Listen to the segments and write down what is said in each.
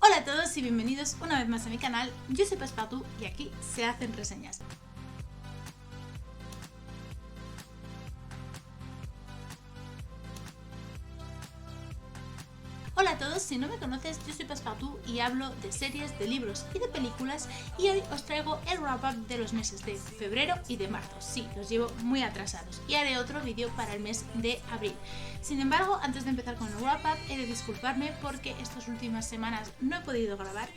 Hola a todos y bienvenidos una vez más a mi canal. Yo soy Passepartout y aquí se hacen reseñas. Hola a todos, si no me conoces, yo soy Passepartout y hablo de series, de libros y de películas, y hoy os traigo el wrap-up de los meses de febrero y de marzo. Sí, los llevo muy atrasados y haré otro vídeo para el mes de abril. Sin embargo, antes de empezar con el wrap-up, he de disculparme porque estas últimas semanas no he podido grabar.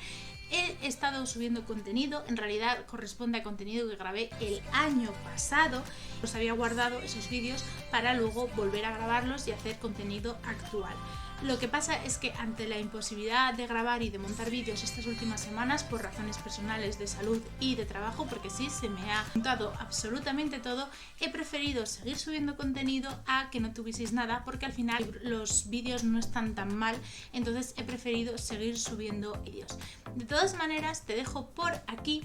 He estado subiendo contenido, en realidad corresponde a contenido que grabé el año pasado. Los había guardado esos vídeos para luego volver a grabarlos y hacer contenido actual. Lo que pasa es que ante la imposibilidad de grabar y de montar vídeos estas últimas semanas por razones personales de salud y de trabajo, porque sí, se me ha juntado absolutamente todo, he preferido seguir subiendo contenido a que no tuvieseis nada, porque al final los vídeos no están tan mal, entonces he preferido seguir subiendo vídeos. De todas maneras, te dejo por aquí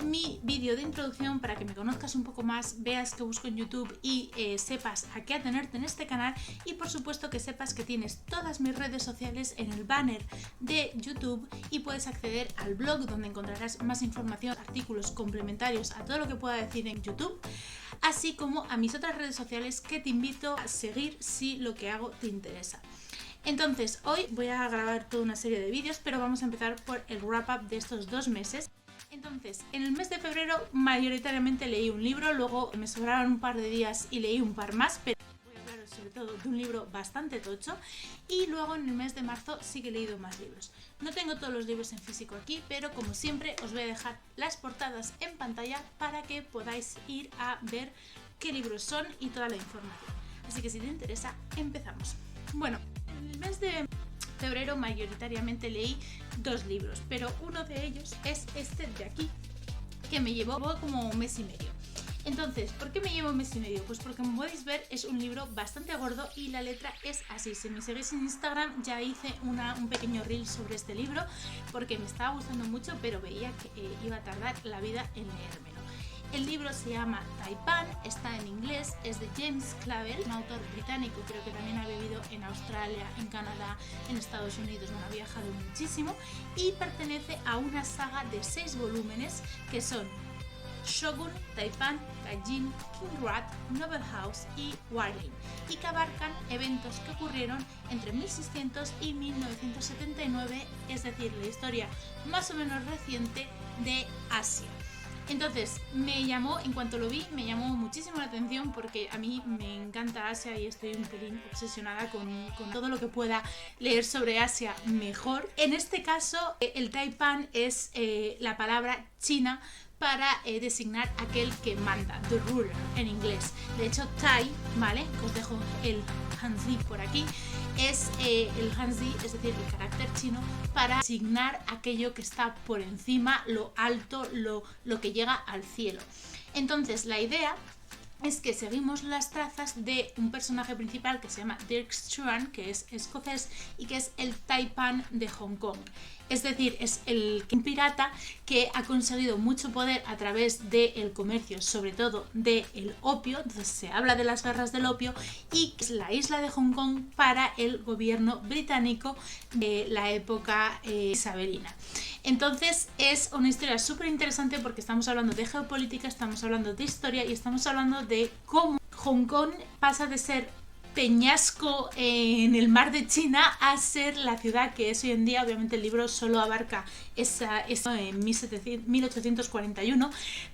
mi vídeo de introducción para que me conozcas un poco más, veas que busco en YouTube y sepas a qué atenerte en este canal, y por supuesto que sepas que tienes todas mis redes sociales en el banner de YouTube y puedes acceder al blog donde encontrarás más información, artículos complementarios a todo lo que pueda decir en YouTube, así como a mis otras redes sociales que te invito a seguir si lo que hago te interesa. Entonces, hoy voy a grabar toda una serie de vídeos, pero vamos a empezar por el wrap-up de estos 2 meses. Entonces, en el mes de febrero mayoritariamente leí un libro, luego me sobraron un par de días y leí un par más, pero voy a hablar sobre todo de un libro bastante tocho. Y luego en el mes de marzo sí que he leído más libros. No tengo todos los libros en físico aquí, pero como siempre os voy a dejar las portadas en pantalla para que podáis ir a ver qué libros son y toda la información. Así que si te interesa, empezamos. Bueno, en el mes de febrero mayoritariamente leí 2 libros, pero uno de ellos es este de aquí, que me llevó como un mes y medio. Entonces, ¿por qué me llevo un mes y medio? Pues porque, como podéis ver, es un libro bastante gordo y la letra es así. Si me seguís en Instagram ya hice un pequeño reel sobre este libro porque me estaba gustando mucho, pero veía que iba a tardar la vida en leérmelo. El libro se llama Taipan, está en inglés, es de James Clavell, un autor británico, creo que también ha vivido en Australia, en Canadá, en Estados Unidos, bueno, ha viajado muchísimo, y pertenece a una saga de 6 volúmenes que son Shogun, Taipan, Gaijin, King Rat, Noble House y Warling, y que abarcan eventos que ocurrieron entre 1600 y 1979, es decir, la historia más o menos reciente de Asia. Entonces, en cuanto lo vi, me llamó muchísimo la atención porque a mí me encanta Asia y estoy un pelín obsesionada con todo lo que pueda leer sobre Asia mejor. En este caso, el Taipan es la palabra china para designar aquel que manda, the ruler en inglés. De hecho, Tai, ¿vale? Os dejo el Hanzi por aquí. Es el Hanzi, es decir, el carácter chino para designar aquello que está por encima, lo alto, lo que llega al cielo. Entonces, la idea es que seguimos las trazas de un personaje principal que se llama Dirk Struan, que es escocés y que es el Taipan de Hong Kong. Es decir, es un pirata que ha conseguido mucho poder a través del comercio, sobre todo del opio. Entonces se habla de las guerras del opio y es la isla de Hong Kong para el gobierno británico de la época isabelina. Entonces es una historia súper interesante porque estamos hablando de geopolítica, estamos hablando de historia y estamos hablando de cómo Hong Kong pasa de ser peñasco en el mar de China a ser la ciudad que es hoy en día. Obviamente el libro solo abarca eso en 1841,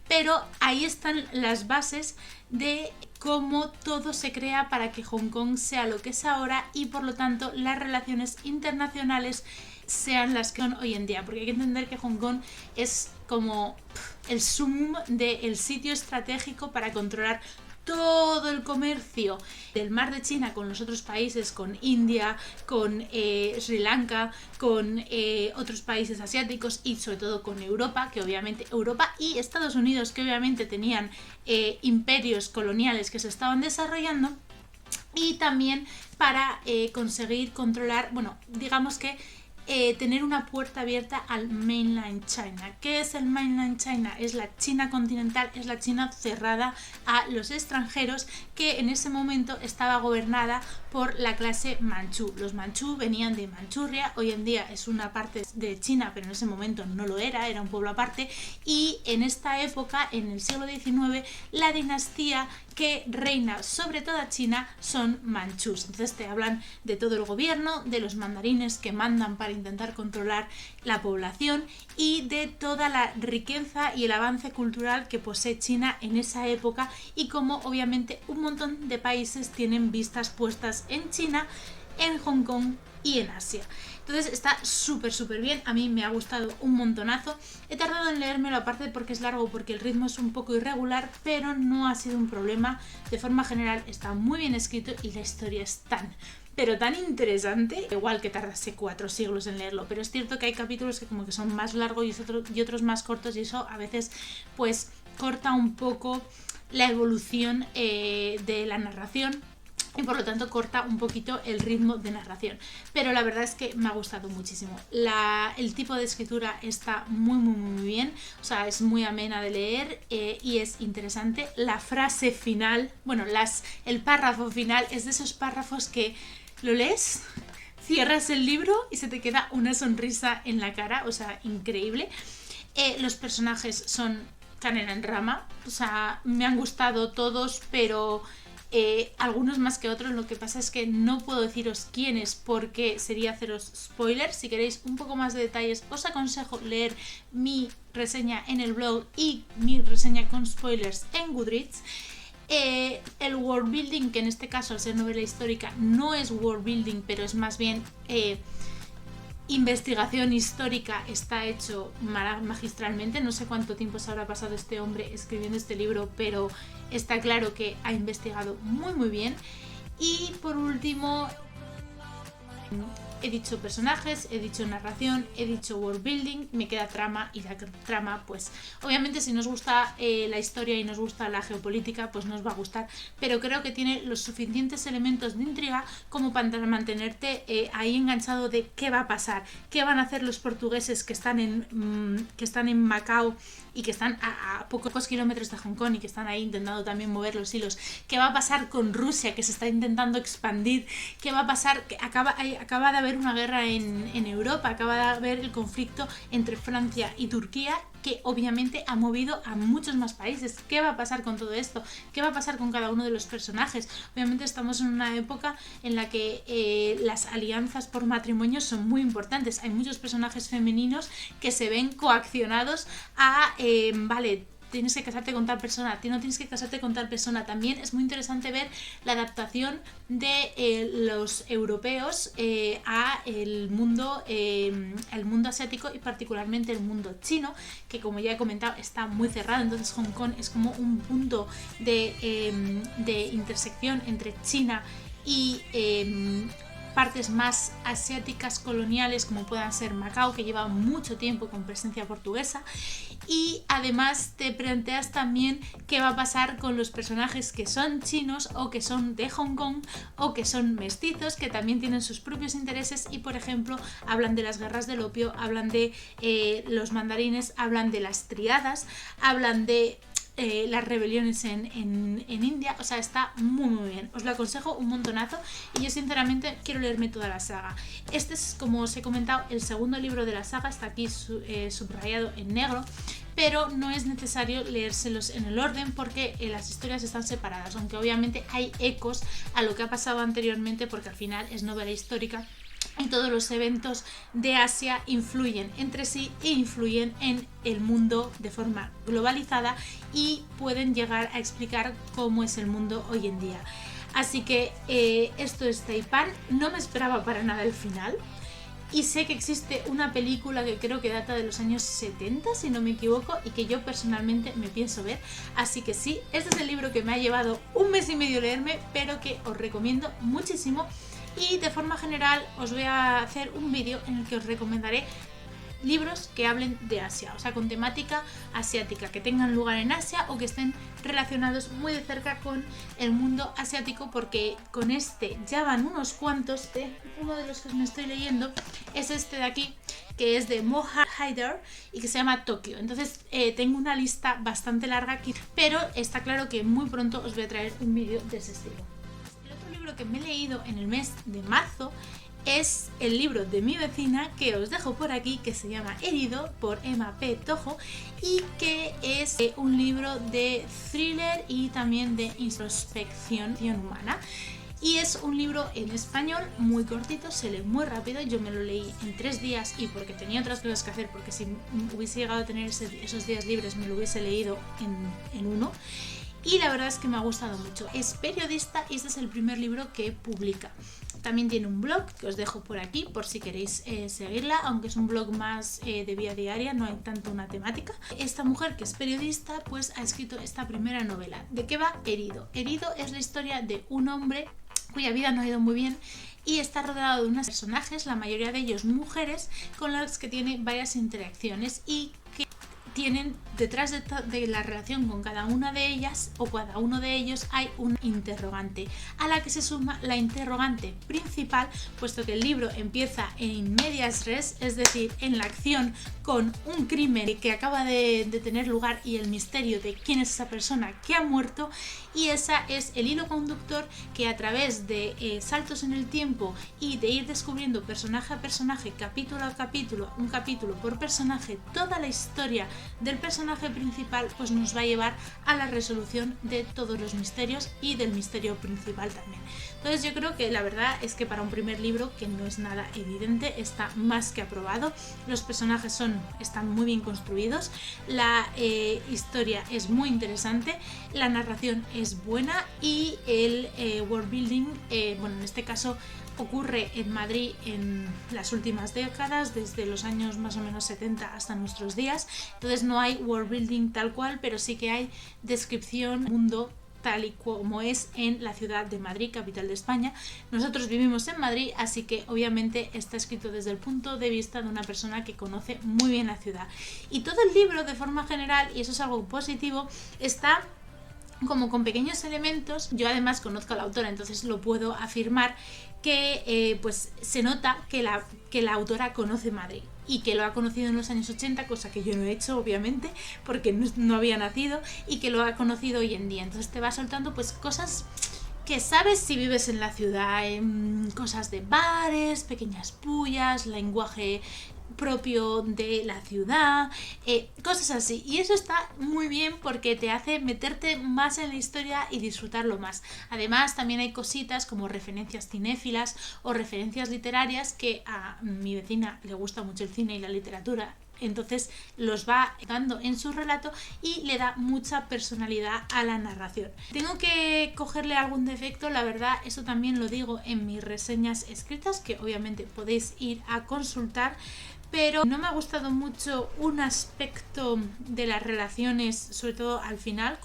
pero ahí están las bases de cómo todo se crea para que Hong Kong sea lo que es ahora y por lo tanto las relaciones internacionales sean las que son hoy en día, porque hay que entender que Hong Kong es como el sumum del sitio estratégico para controlar todo el comercio del mar de China con los otros países, con India, con Sri Lanka, con otros países asiáticos y sobre todo con Europa, que obviamente Europa y Estados Unidos, que obviamente tenían imperios coloniales que se estaban desarrollando, y también para conseguir controlar, bueno, digamos que tener una puerta abierta al mainland China. ¿Qué es el mainland China? Es la China continental, es la China cerrada a los extranjeros, que en ese momento estaba gobernada por la clase manchú. Los manchú venían de Manchuria, hoy en día es una parte de China, pero en ese momento no lo era, era un pueblo aparte, y en esta época, en el siglo XIX, la dinastía que reina sobre toda China son manchús. Entonces te hablan de todo el gobierno, de los mandarines que mandan para intentar controlar la población y de toda la riqueza y el avance cultural que posee China en esa época, y como obviamente un montón de países tienen vistas puestas en China, en Hong Kong y en Asia. Entonces está súper bien, a mí me ha gustado un montonazo. He tardado en leérmelo aparte porque es largo, porque el ritmo es un poco irregular, pero no ha sido un problema. De forma general está muy bien escrito y la historia es pero tan interesante, igual que tardase 4 siglos en leerlo, pero es cierto que hay capítulos que como que son más largos y otros más cortos, y eso a veces pues corta un poco la evolución de la narración, y por lo tanto corta un poquito el ritmo de narración, pero la verdad es que me ha gustado muchísimo. El tipo de escritura está muy bien, o sea, es muy amena de leer y es interesante. La frase final, bueno, el párrafo final es de esos párrafos que lo lees, cierras el libro y se te queda una sonrisa en la cara, o sea, increíble. Los personajes son canela en rama, o sea, me han gustado todos, pero algunos más que otros. Lo que pasa es que no puedo deciros quiénes porque sería haceros spoilers. Si queréis un poco más de detalles, os aconsejo leer mi reseña en el blog y mi reseña con spoilers en Goodreads. El world building, que en este caso al ser novela histórica no es world building, pero es más bien investigación histórica, está hecho magistralmente. No sé cuánto tiempo se habrá pasado este hombre escribiendo este libro, pero está claro que ha investigado muy bien. Y por último, he dicho personajes, he dicho narración, he dicho world building, me queda trama, y la trama, pues obviamente si nos gusta la historia y nos gusta la geopolítica, pues nos va a gustar, pero creo que tiene los suficientes elementos de intriga como para mantenerte ahí enganchado de qué va a pasar, qué van a hacer los portugueses que están en Macao y que están a pocos kilómetros de Hong Kong y que están ahí intentando también mover los hilos, qué va a pasar con Rusia, que se está intentando expandir, qué va a pasar, que acaba de haber una guerra en Europa, acaba de haber el conflicto entre Francia y Turquía, que obviamente ha movido a muchos más países. ¿Qué va a pasar con todo esto? ¿Qué va a pasar con cada uno de los personajes? Obviamente estamos en una época en la que las alianzas por matrimonio son muy importantes. Hay muchos personajes femeninos que se ven coaccionados a, vale, tienes que casarte con tal persona, no tienes que casarte con tal persona. También es muy interesante ver la adaptación de los europeos a el mundo asiático, y particularmente el mundo chino, que como ya he comentado está muy cerrado. Entonces Hong Kong es como un punto de intersección entre China y partes más asiáticas coloniales, como puedan ser Macao, que lleva mucho tiempo con presencia portuguesa. Y además te planteas también qué va a pasar con los personajes que son chinos o que son de Hong Kong o que son mestizos, que también tienen sus propios intereses y, por ejemplo, hablan de las guerras del opio, hablan de los mandarines, hablan de las triadas, hablan de las rebeliones en India. O sea, está muy bien, os lo aconsejo un montonazo, y yo sinceramente quiero leerme toda la saga. Este es, como os he comentado, el segundo libro de la saga, está aquí subrayado en negro, pero no es necesario leérselos en el orden porque las historias están separadas, aunque obviamente hay ecos a lo que ha pasado anteriormente, porque al final es novela histórica y todos los eventos de Asia influyen entre sí e influyen en el mundo de forma globalizada y pueden llegar a explicar cómo es el mundo hoy en día. Así que esto es Taipan. No me esperaba para nada el final, y sé que existe una película que creo que data de los años 70, si no me equivoco, y que yo personalmente me pienso ver. Así que sí, este es el libro que me ha llevado 1 mes y medio leerme, pero que os recomiendo muchísimo. Y de forma general os voy a hacer un vídeo en el que os recomendaré libros que hablen de Asia, o sea, con temática asiática, que tengan lugar en Asia o que estén relacionados muy de cerca con el mundo asiático, porque con este ya van unos cuantos. Uno de los que me estoy leyendo es este de aquí, que es de Moha Haider y que se llama Tokio. Entonces tengo una lista bastante larga aquí, pero está claro que muy pronto os voy a traer un vídeo de ese estilo. libro que me he leído en el mes de marzo es el libro de mi vecina, que os dejo por aquí, que se llama Herido, por Emma P. Tojo, y que es un libro de thriller y también de introspección humana. Y es un libro en español muy cortito, se lee muy rápido. Yo me lo leí en 3 días y porque tenía otras cosas que hacer, porque si hubiese llegado a tener esos días libres me lo hubiese leído en uno. Y la verdad es que me ha gustado mucho. Es periodista y este es el primer libro que publica. También tiene un blog que os dejo por aquí por si queréis seguirla, aunque es un blog más de vida diaria, no hay tanto una temática. Esta mujer que es periodista pues ha escrito esta primera novela. ¿De qué va Herido? Herido es la historia de un hombre cuya vida no ha ido muy bien y está rodeado de unos personajes, la mayoría de ellos mujeres, con las que tiene varias interacciones y que tienen detrás de la relación con cada una de ellas o cada uno de ellos hay un interrogante, a la que se suma la interrogante principal, puesto que el libro empieza en medias res, es decir, en la acción con un crimen que acaba de tener lugar y el misterio de quién es esa persona que ha muerto, y esa es el hilo conductor que a través de saltos en el tiempo y de ir descubriendo personaje a personaje, capítulo a capítulo, un capítulo por personaje, toda la historia del personaje principal pues nos va a llevar a la resolución de todos los misterios y del misterio principal también. Entonces yo creo que la verdad es que para un primer libro, que no es nada evidente, está más que aprobado. Los personajes están muy bien construidos, la historia es muy interesante, la narración es buena y el world building, bueno, en este caso ocurre en Madrid en las últimas décadas, desde los años más o menos 70 hasta nuestros días. Entonces no hay world building tal cual, pero sí que hay descripción mundo tal y como es en la ciudad de Madrid, capital de España. Nosotros vivimos en Madrid, así que obviamente está escrito desde el punto de vista de una persona que conoce muy bien la ciudad. Y todo el libro, de forma general, y eso es algo positivo, está como con pequeños elementos. Yo además conozco a la autora, entonces lo puedo afirmar, que pues se nota que la autora conoce Madrid y que lo ha conocido en los años 80, cosa que yo no he hecho obviamente porque no había nacido, y que lo ha conocido hoy en día. Entonces te va soltando pues cosas que sabes si vives en la ciudad, cosas de bares, pequeñas pullas, lenguaje propio de la ciudad, cosas así, y eso está muy bien porque te hace meterte más en la historia y disfrutarlo más. Además también hay cositas como referencias cinéfilas o referencias literarias, que a mi vecina le gusta mucho el cine y la literatura, entonces los va dando en su relato y le da mucha personalidad a la narración. Tengo que cogerle algún defecto, la verdad, eso también lo digo en mis reseñas escritas, que obviamente podéis ir a consultar, pero no me ha gustado mucho un aspecto de las relaciones, sobre todo al final,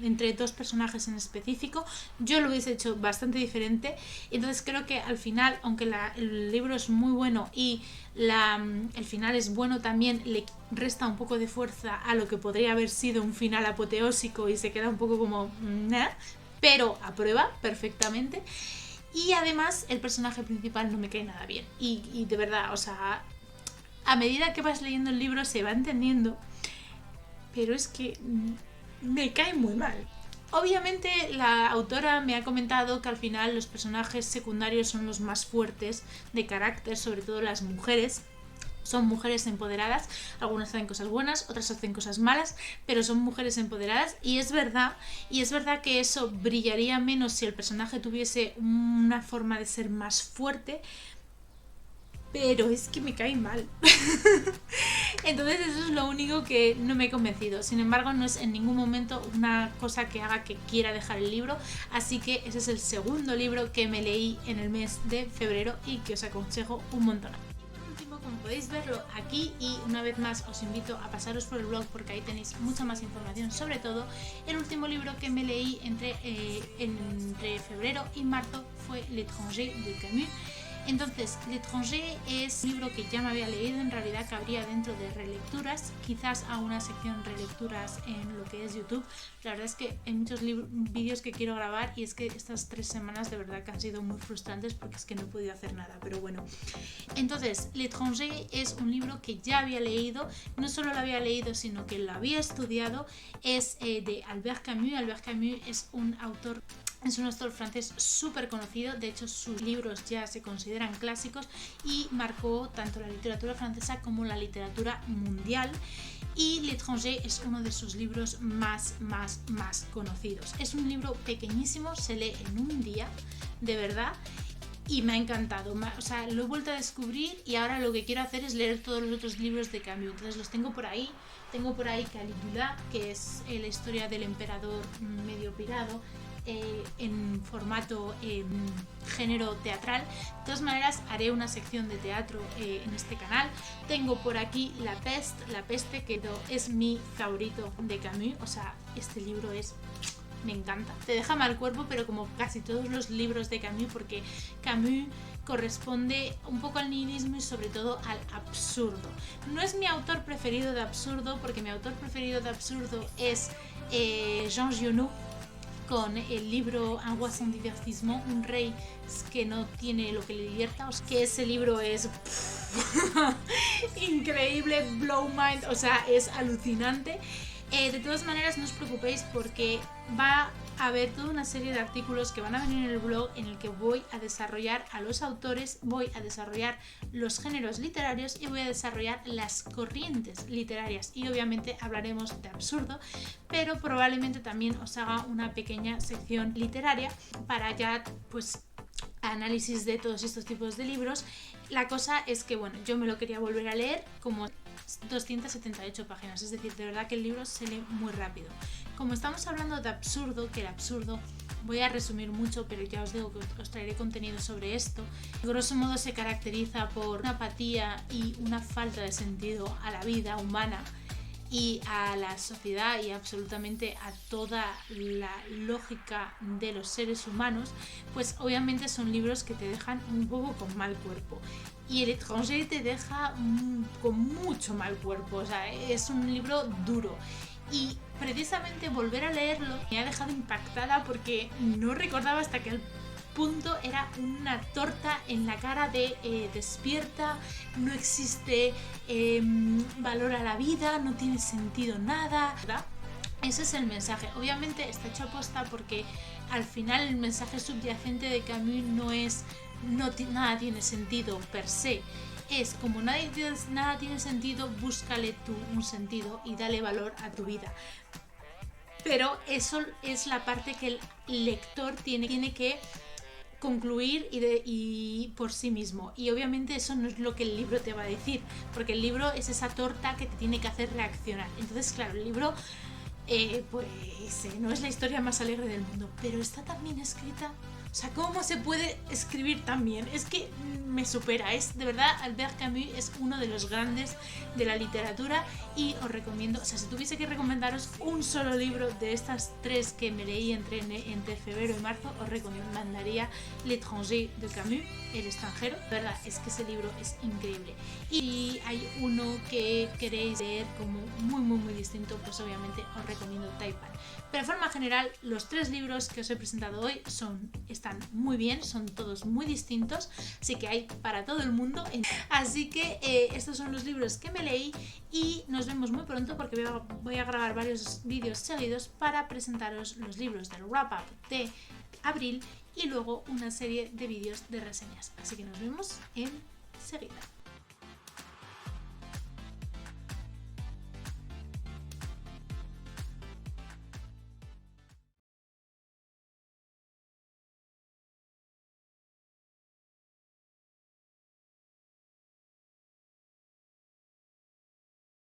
entre dos personajes en específico. Yo lo hubiese hecho bastante diferente, entonces creo que al final, aunque el libro es muy bueno y el final es bueno, también le resta un poco de fuerza a lo que podría haber sido un final apoteósico y se queda un poco como nah, pero aprueba perfectamente. Y además el personaje principal no me cae nada bien y de verdad, o sea, a medida que vas leyendo el libro se va entendiendo, pero es que me cae muy mal. Obviamente la autora me ha comentado que al final los personajes secundarios son los más fuertes de carácter, sobre todo las mujeres. Son mujeres empoderadas, algunas hacen cosas buenas, otras hacen cosas malas, pero son mujeres empoderadas, y es verdad que eso brillaría menos si el personaje tuviese una forma de ser más fuerte, pero es que me cae mal. Entonces eso es lo único que no me he convencido. Sin embargo, no es en ningún momento una cosa que haga que quiera dejar el libro, así que ese es el segundo libro que me leí en el mes de febrero y que os aconsejo un montón. Y por último, como podéis verlo aquí, y una vez más os invito a pasaros por el blog porque ahí tenéis mucha más información sobre todo, el último libro que me leí entre febrero y marzo fue L'Étranger de Camus. Entonces, L'Étranger es un libro que ya me había leído, en realidad cabría dentro de relecturas, quizás a una sección relecturas en lo que es YouTube. La verdad es que hay muchos vídeos que quiero grabar y es que estas 3 semanas de verdad que han sido muy frustrantes porque es que no he podido hacer nada, pero bueno. Entonces, L'Étranger es un libro que ya había leído, no solo lo había leído sino que lo había estudiado, es de Albert Camus. Albert Camus es un autor Es un autor francés súper conocido, de hecho sus libros ya se consideran clásicos y marcó tanto la literatura francesa como la literatura mundial. Y L'Étranger es uno de sus libros más conocidos. Es un libro pequeñísimo, se lee en un día, de verdad, y me ha encantado. O sea, lo he vuelto a descubrir y ahora lo que quiero hacer es leer todos los otros libros de Camus. Entonces los tengo por ahí. Tengo por ahí Calígula, que es la historia del emperador medio pirado, en formato género teatral. De todas maneras haré una sección de teatro en este canal. Tengo por aquí La Peste, que es mi favorito de Camus. O sea, este libro me encanta. Te deja mal cuerpo, pero como casi todos los libros de Camus, porque Camus corresponde un poco al nihilismo y sobre todo al absurdo. No es mi autor preferido de absurdo, porque mi autor preferido de absurdo es Jean Giono, con el libro Un roi sans divertissement, un rey que no tiene lo que le divierta. O sea, que ese libro es increíble, blow mind, o sea, es alucinante. De todas maneras, no os preocupéis porque va a haber toda una serie de artículos que van a venir en el blog en el que voy a desarrollar a los autores, voy a desarrollar los géneros literarios y voy a desarrollar las corrientes literarias, y obviamente hablaremos de absurdo, pero probablemente también os haga una pequeña sección literaria para ya pues análisis de todos estos tipos de libros. La cosa es que bueno, yo me lo quería volver a leer, como 278 páginas, es decir, de verdad que el libro se lee muy rápido. Como estamos hablando de absurdo, que el absurdo, voy a resumir mucho, pero ya os digo que os traeré contenido sobre esto. Grosso modo se caracteriza por una apatía y una falta de sentido a la vida humana y a la sociedad y absolutamente a toda la lógica de los seres humanos. Pues obviamente son libros que te dejan un poco con mal cuerpo, y El Étranger te deja con mucho mal cuerpo. O sea, es un libro duro, y precisamente volver a leerlo me ha dejado impactada porque no recordaba hasta qué punto era una torta en la cara de despierta, no existe valor a la vida, no tiene sentido nada, ¿verdad? Ese es el mensaje. Obviamente está hecho aposta porque al final el mensaje subyacente de Camus nada tiene sentido per se. Es como nada tiene sentido, búscale tú un sentido y dale valor a tu vida. Pero eso es la parte que el lector tiene que concluir y por sí mismo, y obviamente eso no es lo que el libro te va a decir, porque el libro es esa torta que te tiene que hacer reaccionar. Entonces claro, el libro no es la historia más alegre del mundo, pero está tan bien escrita. O sea, ¿cómo se puede escribir tan bien? Es que me supera. Es de verdad, Albert Camus es uno de los grandes de la literatura, y os recomiendo, o sea, si tuviese que recomendaros un solo libro de estas tres que me leí entre febrero y marzo, os recomendaría L'Étranger de Camus, El extranjero. De verdad, es que ese libro es increíble. Y si hay uno que queréis leer como muy distinto, pues obviamente os recomiendo Taipan. Pero de forma general, los tres libros que os he presentado hoy están muy bien, son todos muy distintos, así que hay para todo el mundo. Así que estos son los libros que me leí, y nos vemos muy pronto porque voy a grabar varios vídeos seguidos para presentaros los libros del wrap-up de abril y luego una serie de vídeos de reseñas. Así que nos vemos enseguida.